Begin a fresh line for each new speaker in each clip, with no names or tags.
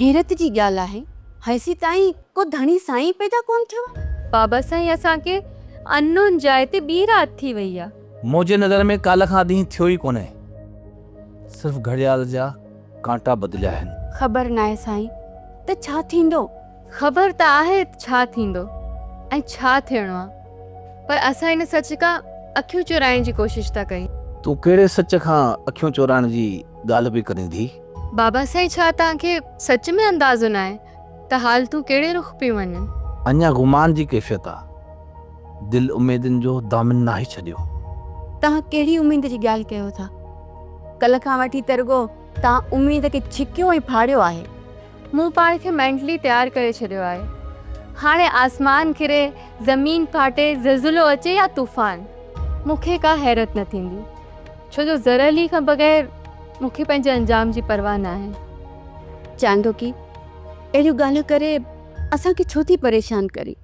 हैरत जी ॻाल्हि आहे, हेसी ताईं को धणी साईं पैदा कोन थियो।
बाबा साईं असांखे अननोन जाइ ते ॿी राति थी वई आहे।
मुंहिंजे नज़र में काल्ह खां ॾींहुं थियो ई कोन्हे, सिर्फ़ु घड़ियाल जा कांटा बदिलिया आहिनि।
ख़बर नाहे साईं, त छा थींदो?
ख़बर त आहे छा थींदो ऐं छा थियणो आहे, पर असां हिन सच खां अखियूं चुराइण जी कोशिशि था कयूं।
तूं कहिड़े सच खां अखियूं चोराइण जी ॻाल्हि पई करीं थी?
बाबा साईं, छा तव्हांखे सच में अंदाज़ो न आहे त हाल तूं कहिड़े रुख पई वञे?
अञा गुमान जी कैफ़ियत आहे, दिलि उमेदुनि जो दामन नाहे छॾियो।
तव्हां कहिड़ी उमेद जी ॻाल्हि कयो था? कल्ह खां वठी त रुॻो तव्हां उमेद खे छिकियो ऐं फाड़ियो आहे।
मूं पाण खे मेंटली तयारु करे छॾियो आहे। हाणे आसमान किरे, ज़मीन फाटे, ज़लज़लो अचे या तूफ़ान, मूंखे का हैरत न थींदी, छो जो ज़रली खां बग़ैर मूंखे पंहिंजे अंजाम जी परवाह न आहे।
चांदोकी, अहिड़ियूं ॻाल्हियूं करे असांखे छो थी परेशान करी?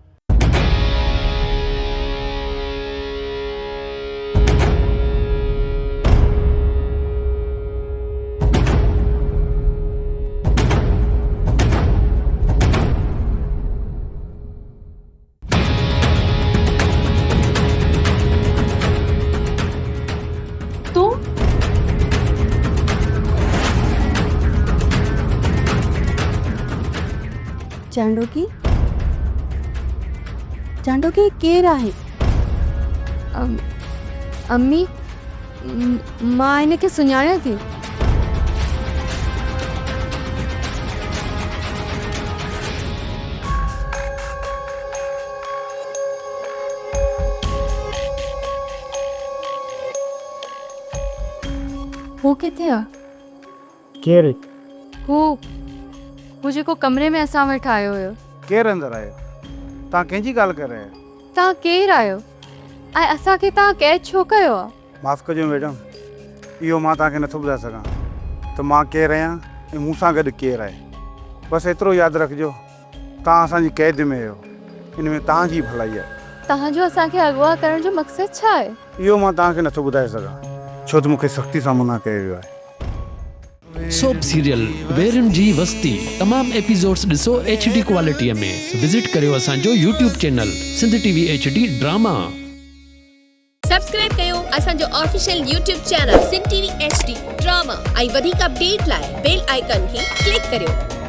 चांडोकी, चांडोकी केरु आहे?
अम्मी, मां हिनखे सुञाणियां थी। हू किथे आहे?
केरु?
हू जेको कमरे में असां वटि आयो हुयो।
केरु अंदरि आयो? तव्हां कंहिंजी ॻाल्हि करे रहिया आहियो?
तव्हां केरु आहियो ऐं असांखे तव्हां कैद छो कयो आहे?
माफ़ कजो मैडम, इहो मां तव्हांखे नथो ॿुधाए सघां त मां केरु आहियां ऐं मूंसां गॾु केरु आहे। बसि एतिरो यादि रखिजो, तव्हां असांजी क़ैद में आहियो, इन में तव्हांजी भलाई आहे।
तव्हांजो असांखे अगवा करण जो मक़सदु छा आहे?
इहो मां तव्हांखे नथो ॿुधाए सघां, छो त मूंखे सख़्ती सां मना कयो वियो आहे।
सोप सीरियल वेरन जी वस्ती तमाम एपिसोड्स ॾिसो HD क्वालिटीअ में। विज़िट करियो असांजो YouTube channel Sindh TV HD drama.
Subscribe कयो असांजो official YouTube channel Sindh TV HD drama ऐं वधीक अपडेट लाइ बेल आइकन खे क्लिक करियो।